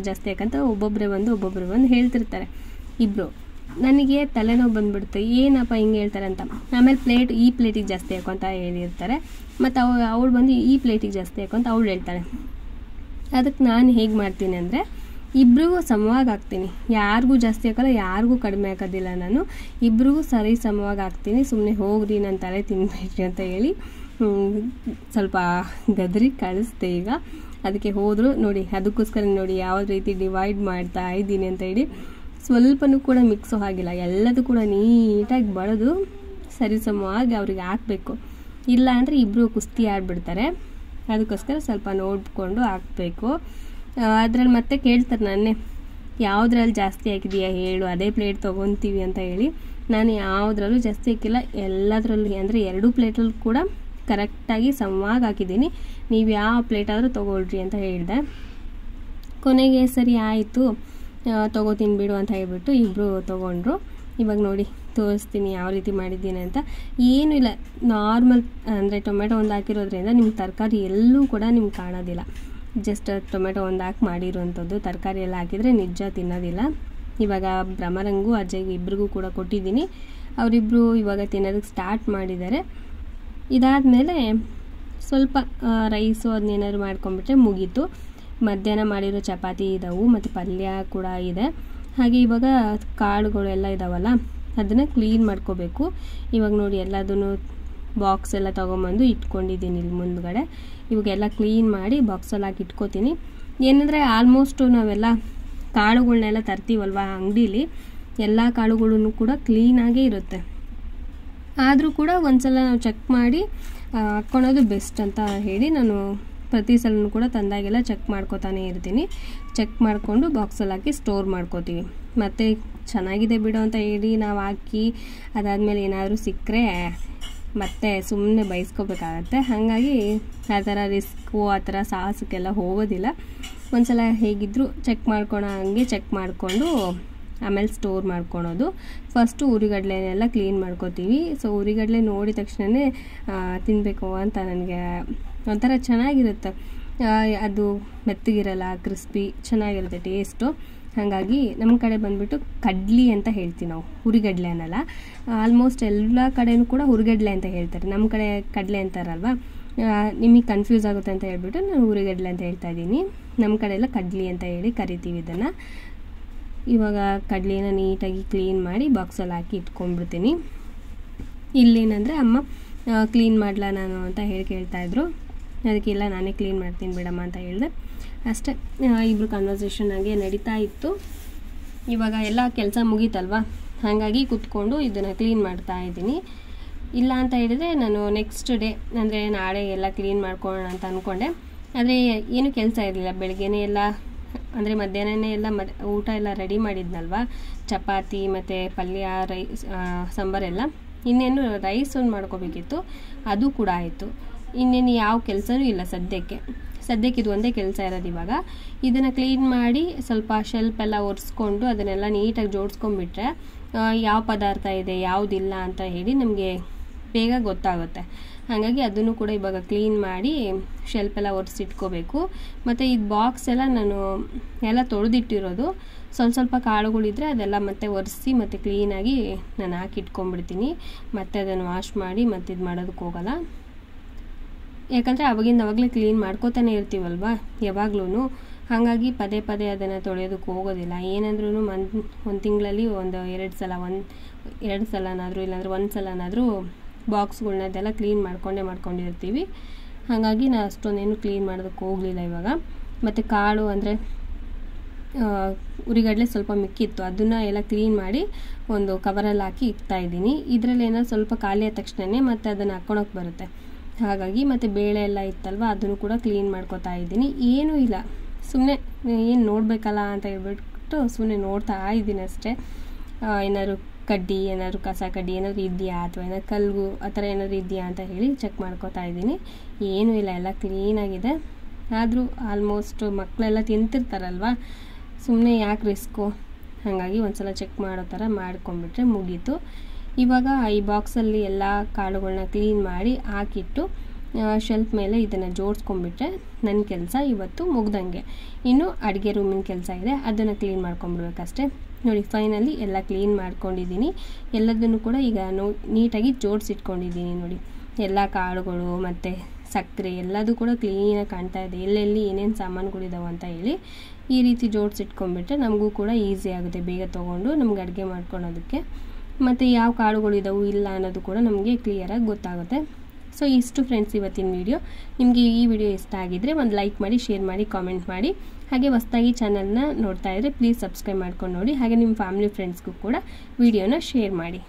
ಜಾಸ್ತಿ ಯಾಕಂತ ಒಬ್ಬೊಬ್ಬರೇ ಬಂದು ಹೇಳ್ತಿರ್ತಾರೆ ಇಬ್ಬರು. ನನಗೆ ತಲೆನೋವು ಬಂದುಬಿಡುತ್ತೆ, ಏನಪ್ಪ ಹಿಂಗೆ ಹೇಳ್ತಾರೆ ಅಂತ. ಆಮೇಲೆ ಈ ಪ್ಲೇಟಿಗೆ ಜಾಸ್ತಿ ಹಾಕು ಅಂತ ಹೇಳಿರ್ತಾರೆ. ಮತ್ತು ಅವಳು ಬಂದು ಈ ಪ್ಲೇಟಿಗೆ ಜಾಸ್ತಿ ಹಾಕು ಅಂತ ಅವಳು ಹೇಳ್ತಾಳೆ. ಅದಕ್ಕೆ ನಾನು ಹೇಗೆ ಮಾಡ್ತೀನಿ ಅಂದರೆ ಇಬ್ರಿಗೂ ಸಮವಾಗಿ ಹಾಕ್ತೀನಿ. ಯಾರಿಗೂ ಜಾಸ್ತಿ ಹಾಕಲ್ಲ, ಯಾರಿಗೂ ಕಡಿಮೆ ಹಾಕೋದಿಲ್ಲ. ನಾನು ಇಬ್ರಿಗೂ ಸರಿ ಸಮವಾಗಿ ಹಾಕ್ತೀನಿ. ಸುಮ್ಮನೆ ಹೋಗ್ರಿ ನನ್ನ ತಲೆ ತಿನ್ಬೇಡ್ರಿ ಅಂತ ಹೇಳಿ ಸ್ವಲ್ಪ ಗದರಿ ಕಳಿಸ್ದೆ. ಈಗ ಅದಕ್ಕೆ ಹೋದರು ನೋಡಿ. ಅದಕ್ಕೋಸ್ಕರ ನೋಡಿ ಯಾವ ರೀತಿ ಡಿವೈಡ್ ಮಾಡ್ತಾ ಇದ್ದೀನಿ ಅಂತ ಹೇಳಿ. ಸ್ವಲ್ಪನೂ ಕೂಡ ಮಿಕ್ಸು ಆಗಿಲ್ಲ, ಎಲ್ಲದೂ ಕೂಡ ನೀಟಾಗಿ ಬಳೆದು ಸರಿಸಮವಾಗಿ ಅವ್ರಿಗೆ ಹಾಕಬೇಕು. ಇಲ್ಲ ಅಂದರೆ ಇಬ್ಬರು ಕುಸ್ತಿ ಆಡಿಬಿಡ್ತಾರೆ. ಅದಕ್ಕೋಸ್ಕರ ಸ್ವಲ್ಪ ನೋಡಿಕೊಂಡು ಹಾಕಬೇಕು. ಅದರಲ್ಲಿ ಮತ್ತೆ ಕೇಳ್ತಾರೆ ನನ್ನೇ, ಯಾವುದ್ರಲ್ಲಿ ಜಾಸ್ತಿ ಹಾಕಿದೀಯಾ ಹೇಳು, ಅದೇ ಪ್ಲೇಟ್ ತೊಗೊತೀವಿ ಅಂತ ಹೇಳಿ. ನಾನು ಯಾವುದ್ರಲ್ಲೂ ಜಾಸ್ತಿ ಹಾಕಿಲ್ಲ, ಎಲ್ಲದರಲ್ಲಿ ಅಂದರೆ 2 ಪ್ಲೇಟಲ್ಲಿ ಕೂಡ ಕರೆಕ್ಟಾಗಿ ಸಮವಾಗಿ ಹಾಕಿದ್ದೀನಿ. ನೀವು ಯಾವ ಪ್ಲೇಟ್ ಆದರೂ ತೊಗೊಳ್ರಿ ಅಂತ ಹೇಳಿದೆ. ಕೊನೆಗೆ ಸರಿ ಆಯಿತು ತೊಗೋತೀನಿ ಬಿಡು ಅಂತ ಹೇಳ್ಬಿಟ್ಟು ಇಬ್ಬರು ತೊಗೊಂಡ್ರು. ಇವಾಗ ನೋಡಿ ತೋರಿಸ್ತೀನಿ ಯಾವ ರೀತಿ ಮಾಡಿದ್ದೀನಿ ಅಂತ. ಏನೂ ಇಲ್ಲ, ನಾರ್ಮಲ್ ಅಂದರೆ ಟೊಮೆಟೊ ಒಂದು ಹಾಕಿರೋದ್ರಿಂದ ನಿಮ್ಗೆ ತರಕಾರಿ ಎಲ್ಲೂ ಕೂಡ ನಿಮ್ಗೆ ಕಾಣೋದಿಲ್ಲ. ಜಸ್ಟ್ ಟೊಮೆಟೊ ಒಂದು ಹಾಕಿ ಮಾಡಿರುವಂಥದ್ದು. ತರಕಾರಿ ಎಲ್ಲ ಹಾಕಿದರೆ ನಿಜ ತಿನ್ನೋದಿಲ್ಲ. ಇವಾಗ ಭ್ರಮರಂಗೂ ಅಜಯ್ಗೂ ಇಬ್ರಿಗೂ ಕೂಡ ಕೊಟ್ಟಿದ್ದೀನಿ. ಅವರಿಬ್ಬರು ಇವಾಗ ತಿನ್ನೋದಕ್ಕೆ ಸ್ಟಾರ್ಟ್ ಮಾಡಿದ್ದಾರೆ. ಇದಾದಮೇಲೆ ಸ್ವಲ್ಪ ರೈಸು ಅದನ್ನೇನಾದ್ರು ಮಾಡ್ಕೊಂಡ್ಬಿಟ್ರೆ ಮುಗೀತು. ಮಧ್ಯಾಹ್ನ ಮಾಡಿರೋ ಚಪಾತಿ ಇದಾವೆ ಮತ್ತು ಪಲ್ಯ ಕೂಡ ಇದೆ. ಹಾಗೆ ಇವಾಗ ಕಾಳುಗಳೆಲ್ಲ ಇದಾವಲ್ಲ ಅದನ್ನು ಕ್ಲೀನ್ ಮಾಡ್ಕೋಬೇಕು. ಇವಾಗ ನೋಡಿ ಎಲ್ಲದನ್ನು ಬಾಕ್ಸ್ ಎಲ್ಲ ತೊಗೊಂಬಂದು ಇಟ್ಕೊಂಡಿದ್ದೀನಿ ಇಲ್ಲಿ ಮುಂದ್ಗಡೆ. ಇವಾಗೆಲ್ಲ ಕ್ಲೀನ್ ಮಾಡಿ ಬಾಕ್ಸಲ್ಲಿ ಹಾಕಿ ಇಟ್ಕೋತೀನಿ. ಏನಂದರೆ ಆಲ್ಮೋಸ್ಟು ನಾವೆಲ್ಲ ಕಾಳುಗಳನ್ನೆಲ್ಲ ತರ್ತೀವಲ್ವ ಅಂಗಡೀಲಿ, ಎಲ್ಲ ಕಾಳುಗಳನ್ನು ಕೂಡ ಕ್ಲೀನಾಗೇ ಇರುತ್ತೆ. ಆದರೂ ಕೂಡ ಒಂದ್ಸಲ ನಾವು ಚೆಕ್ ಮಾಡಿ ಹಾಕ್ಕೊಳೋದು ಬೆಸ್ಟ್ ಅಂತ ಹೇಳಿ ನಾನು ಪ್ರತಿ ಸಲನೂ ಕೂಡ ತಂದಾಗೆಲ್ಲ ಚೆಕ್ ಮಾಡ್ಕೋತಾನೆ ಇರ್ತೀನಿ. ಚೆಕ್ ಮಾಡಿಕೊಂಡು ಬಾಕ್ಸಲ್ಲಿ ಹಾಕಿ ಸ್ಟೋರ್ ಮಾಡ್ಕೋತೀವಿ. ಮತ್ತು ಚೆನ್ನಾಗಿದೆ ಬಿಡು ಅಂತ ಹೇಳಿ ನಾವು ಹಾಕಿ ಅದಾದಮೇಲೆ ಏನಾದರೂ ಸಿಕ್ಕರೆ ಮತ್ತೆ ಸುಮ್ಮನೆ ಬಯಸ್ಕೋಬೇಕಾಗತ್ತೆ. ಹಾಗಾಗಿ ಆ ಥರ ರಿಸ್ಕು ಆ ಥರ ಸಾಹಸಕ್ಕೆಲ್ಲ ಹೋಗೋದಿಲ್ಲ. ಒಂದ್ಸಲ ಹೇಗಿದ್ದರೂ ಚೆಕ್ ಹಂಗೆ ಚೆಕ್ ಮಾಡಿಕೊಂಡು ಆಮೇಲೆ ಸ್ಟೋರ್ ಮಾಡ್ಕೊಳೋದು. ಫಸ್ಟು ಉರಿಗಡಲೆನೆಲ್ಲ ಕ್ಲೀನ್ ಮಾಡ್ಕೋತೀವಿ. ಸೊ ಉರಿಗಡಲೆ ನೋಡಿದ ತಕ್ಷಣವೇ ತಿನ್ನಬೇಕು ಅಂತ ನನಗೆ ಒಂಥರ ಚೆನ್ನಾಗಿರುತ್ತೆ. ಅದು ಮೆತ್ತಗಿರಲ್ಲ, ಕ್ರಿಸ್ಪಿ ಚೆನ್ನಾಗಿರುತ್ತೆ ಟೇಸ್ಟು. ಹಾಗಾಗಿ ನಮ್ಮ ಕಡೆ ಬಂದುಬಿಟ್ಟು ಕಡ್ಲಿ ಅಂತ ಹೇಳ್ತೀವಿ ನಾವು, ಹುರಿಗಡಲೆ ಅನ್ನಲ್ಲ. ಆಲ್ಮೋಸ್ಟ್ ಎಲ್ಲ ಕಡೆಯೂ ಕೂಡ ಹುರಿಗಡಲೆ ಅಂತ ಹೇಳ್ತಾರೆ. ನಮ್ಮ ಕಡೆ ಕಡಲೆ ಅಂತಾರಲ್ವ, ನಿಮಗೆ ಕನ್ಫ್ಯೂಸ್ ಆಗುತ್ತೆ ಅಂತ ಹೇಳ್ಬಿಟ್ಟು ನಾನು ಹುರಿಗಡಲೆ ಅಂತ ಹೇಳ್ತಾ ಇದ್ದೀನಿ. ನಮ್ಮ ಕಡೆ ಎಲ್ಲ ಕಡ್ಲಿ ಅಂತ ಹೇಳಿ ಕರಿತೀವಿ ಇದನ್ನು. ಇವಾಗ ಕಡ್ಲಿನ ನೀಟಾಗಿ ಕ್ಲೀನ್ ಮಾಡಿ ಬಾಕ್ಸಲ್ಲಿ ಹಾಕಿ ಇಟ್ಕೊಂಡ್ಬಿಡ್ತೀನಿ. ಇಲ್ಲೇನಂದರೆ ಅಮ್ಮ ಕ್ಲೀನ್ ಮಾಡಲ ನಾನು ಅಂತ ಹೇಳಿ ಕೇಳ್ತಾಯಿದ್ರು. ಅದಕ್ಕೆಲ್ಲ ನಾನೇ ಕ್ಲೀನ್ ಮಾಡ್ತೀನಿ ಬಿಡಮ್ಮ ಅಂತ ಹೇಳಿದೆ. ಅಷ್ಟೇ, ಇಬ್ಬರು ಕನ್ವರ್ಸೇಷನ್ ಆಗಿ ನಡೀತಾ ಇತ್ತು. ಇವಾಗ ಎಲ್ಲ ಕೆಲಸ ಮುಗೀತಲ್ವ, ಹಾಗಾಗಿ ಕೂತ್ಕೊಂಡು ಇದನ್ನು ಕ್ಲೀನ್ ಮಾಡ್ತಾ ಇದ್ದೀನಿ. ಇಲ್ಲ ಅಂತ ಹೇಳಿದರೆ ನಾನು ನೆಕ್ಸ್ಟ್ ಡೇ ಅಂದರೆ ನಾಳೆ ಎಲ್ಲ ಕ್ಲೀನ್ ಮಾಡ್ಕೊಳ್ಳೋಣ ಅಂತ ಅಂದ್ಕೊಂಡೆ. ಆದರೆ ಏನು ಕೆಲಸ ಇರಲಿಲ್ಲ. ಬೆಳಗ್ಗೆನೇ ಎಲ್ಲ ಅಂದರೆ ಮಧ್ಯಾಹ್ನನೇ ಎಲ್ಲ ಊಟ ಎಲ್ಲ ರೆಡಿ ಮಾಡಿದ್ನಲ್ವ, ಚಪಾತಿ ಮತ್ತು ಪಲ್ಯ, ರೈಸ್, ಸಾಂಬಾರೆಲ್ಲ. ಇನ್ನೇನು ರೈಸ್ ಒಂದು ಮಾಡ್ಕೋಬೇಕಿತ್ತು, ಅದು ಕೂಡ ಆಯಿತು. ಇನ್ನೇನು ಯಾವ ಕೆಲಸನೂ ಇಲ್ಲ ಸದ್ಯಕ್ಕೆ ಇದು ಒಂದೇ ಕೆಲಸ ಇರೋದು. ಇವಾಗ ಇದನ್ನು ಕ್ಲೀನ್ ಮಾಡಿ ಸ್ವಲ್ಪ ಶೆಲ್ಫ್ ಎಲ್ಲ ಒರೆಸ್ಕೊಂಡು ಅದನ್ನೆಲ್ಲ ನೀಟಾಗಿ ಜೋಡಿಸ್ಕೊಂಡ್ಬಿಟ್ರೆ ಯಾವ ಪದಾರ್ಥ ಇದೆ ಯಾವುದಿಲ್ಲ ಅಂತ ಹೇಳಿ ನಮಗೆ ಬೇಗ ಗೊತ್ತಾಗುತ್ತೆ. ಹಾಗಾಗಿ ಅದನ್ನು ಕೂಡ ಇವಾಗ ಕ್ಲೀನ್ ಮಾಡಿ ಶೆಲ್ಫ್ ಎಲ್ಲ ಒರೆಸಿಟ್ಕೋಬೇಕು. ಮತ್ತು ಇದು ಬಾಕ್ಸ್ ಎಲ್ಲ ನಾನು ಎಲ್ಲ ತೊಳೆದಿಟ್ಟಿರೋದು. ಸ್ವಲ್ಪ ಕಾಳುಗಳಿದ್ರೆ ಅದೆಲ್ಲ ಮತ್ತೆ ಒರೆಸಿ ಮತ್ತು ಕ್ಲೀನಾಗಿ ನಾನು ಹಾಕಿಟ್ಕೊಂಡ್ಬಿಡ್ತೀನಿ. ಮತ್ತು ಅದನ್ನು ವಾಶ್ ಮಾಡಿ ಮತ್ತು ಇದು ಮಾಡೋದಕ್ಕೆ ಹೋಗಲ್ಲ. ಯಾಕಂದರೆ ಅವಾಗಲೇ ಕ್ಲೀನ್ ಮಾಡ್ಕೋತಾನೆ ಇರ್ತೀವಲ್ವ ಯಾವಾಗ್ಲೂ. ಹಾಗಾಗಿ ಪದೇ ಪದೇ ಅದನ್ನು ತೊಳೆಯೋದಕ್ಕೆ ಹೋಗೋದಿಲ್ಲ. ಏನಂದ್ರೂ ಒಂದು ತಿಂಗಳಲ್ಲಿ ಒಂದು 2 ಸಲನಾದರೂ ಇಲ್ಲಾಂದರೆ 1 ಸಲನಾದರೂ ಬಾಕ್ಸ್ಗಳ್ನದೆಲ್ಲ ಕ್ಲೀನ್ ಮಾಡ್ಕೊಂಡಿರ್ತೀವಿ. ಹಾಗಾಗಿ ನಾನು ಅಷ್ಟೊಂದೇನು ಕ್ಲೀನ್ ಮಾಡೋದಕ್ಕೆ ಹೋಗಲಿಲ್ಲ ಇವಾಗ. ಮತ್ತು ಕಾಳು ಅಂದರೆ ಉರಿಗಡಲೆ ಸ್ವಲ್ಪ ಮಿಕ್ಕಿತ್ತು, ಅದನ್ನು ಎಲ್ಲ ಕ್ಲೀನ್ ಮಾಡಿ ಒಂದು ಕವರಲ್ಲಿ ಹಾಕಿ ಇಡ್ತಾಯಿದ್ದೀನಿ. ಇದರಲ್ಲಿ ಏನೋ ಸ್ವಲ್ಪ ಖಾಲಿ ಆದ ತಕ್ಷಣವೇ ಮತ್ತು ಅದನ್ನು ಹಾಕ್ಕೊಳಕ್ಕೆ ಬರುತ್ತೆ. ಹಾಗಾಗಿ ಮತ್ತು ಬೇಳೆ ಎಲ್ಲ ಇತ್ತಲ್ವ ಅದನ್ನು ಕೂಡ ಕ್ಲೀನ್ ಮಾಡ್ಕೊತಾ ಇದ್ದೀನಿ. ಏನೂ ಇಲ್ಲ, ಸುಮ್ಮನೆ ಏನು ನೋಡಬೇಕಲ್ಲ ಅಂತ ಹೇಳ್ಬಿಟ್ಟು ಸುಮ್ಮನೆ ನೋಡ್ತಾ ಇದ್ದೀನಿ ಅಷ್ಟೇ. ಏನಾದ್ರು ಕಡ್ಡಿ, ಏನಾದ್ರು ಕಸ ಕಡ್ಡಿ ಏನಾದರೂ ಇದೆಯಾ ಅಥವಾ ಏನಾದ್ರು ಕಲ್ಗು ಆ ಥರ ಏನಾದರೂ ಇದೆಯಾ ಅಂತ ಹೇಳಿ ಚೆಕ್ ಮಾಡ್ಕೊತಾ ಇದ್ದೀನಿ. ಏನೂ ಇಲ್ಲ, ಎಲ್ಲ ಕ್ಲೀನಾಗಿದೆ. ಆದರೂ ಆಲ್ಮೋಸ್ಟ್ ಮಕ್ಕಳೆಲ್ಲ ತಿಂತಿರ್ತಾರಲ್ವ, ಸುಮ್ಮನೆ ಯಾಕೆ ರಿಸ್ಕು, ಹಾಗಾಗಿ ಒಂದ್ಸಲ ಚೆಕ್ ಮಾಡೋ ಥರ ಮಾಡ್ಕೊಂಡ್ಬಿಟ್ರೆ ಮುಗೀತು. ಇವಾಗ ಈ ಬಾಕ್ಸಲ್ಲಿ ಎಲ್ಲ ಕಾಳುಗಳನ್ನ ಕ್ಲೀನ್ ಮಾಡಿ ಹಾಕಿಟ್ಟು ಶೆಲ್ಫ್ ಮೇಲೆ ಇದನ್ನು ಜೋಡಿಸ್ಕೊಂಡ್ಬಿಟ್ರೆ ನನ್ನ ಕೆಲಸ ಇವತ್ತು ಮುಗ್ದಂಗೆ. ಇನ್ನು ಅಡುಗೆ ರೂಮಿನ ಕೆಲಸ ಇದೆ, ಅದನ್ನು ಕ್ಲೀನ್ ಮಾಡ್ಕೊಂಡ್ಬಿಡ್ಬೇಕಷ್ಟೇ. ನೋಡಿ ಫೈನಲಿ ಎಲ್ಲ ಕ್ಲೀನ್ ಮಾಡ್ಕೊಂಡಿದ್ದೀನಿ. ಎಲ್ಲದನ್ನು ಕೂಡ ಈಗ ನೀಟಾಗಿ ಜೋಡಿಸಿಟ್ಕೊಂಡಿದ್ದೀನಿ. ನೋಡಿ ಎಲ್ಲ ಕಾಳುಗಳು ಮತ್ತು ಸಕ್ಕರೆ ಎಲ್ಲದೂ ಕೂಡ ಕ್ಲೀನಾಗಿ ಕಾಣ್ತಾ ಇದೆ, ಎಲ್ಲೆಲ್ಲಿ ಏನೇನು ಸಾಮಾನುಗಳಿದಾವೆ ಅಂತ ಹೇಳಿ. ಈ ರೀತಿ ಜೋಡಿಸಿಟ್ಕೊಂಡ್ಬಿಟ್ರೆ ನಮಗೂ ಕೂಡ ಈಸಿ ಆಗುತ್ತೆ, ಬೇಗ ತೊಗೊಂಡು ನಮ್ಗೆ ಅಡುಗೆ ಮಾಡ್ಕೊಳೋದಕ್ಕೆ. ಮತ್ತು ಯಾವ ಕಾಳುಗಳಿದಾವೆ ಇಲ್ಲ ಅನ್ನೋದು ಕೂಡ ನಮಗೆ ಕ್ಲಿಯರಾಗಿ ಗೊತ್ತಾಗುತ್ತೆ. ಸೊ ಇಷ್ಟು ಫ್ರೆಂಡ್ಸ್ ಇವತ್ತಿನ ವಿಡಿಯೋ. ನಿಮಗೆ ಈ ವಿಡಿಯೋ ಇಷ್ಟ ಆಗಿದ್ದರೆ ಒಂದು ಲೈಕ್ ಮಾಡಿ, ಶೇರ್ ಮಾಡಿ, ಕಾಮೆಂಟ್ ಮಾಡಿ. ಹಾಗೆ ಹೊಸದಾಗಿ ಚಾನಲ್ನ ನೋಡ್ತಾ ಇದ್ದರೆ ಪ್ಲೀಸ್ ಸಬ್ಸ್ಕ್ರೈಬ್ ಮಾಡ್ಕೊಂಡು ನೋಡಿ. ಹಾಗೆ ನಿಮ್ಮ ಫ್ಯಾಮಿಲಿ ಫ್ರೆಂಡ್ಸ್ಗೂ ಕೂಡ ವಿಡಿಯೋನ ಶೇರ್ ಮಾಡಿ.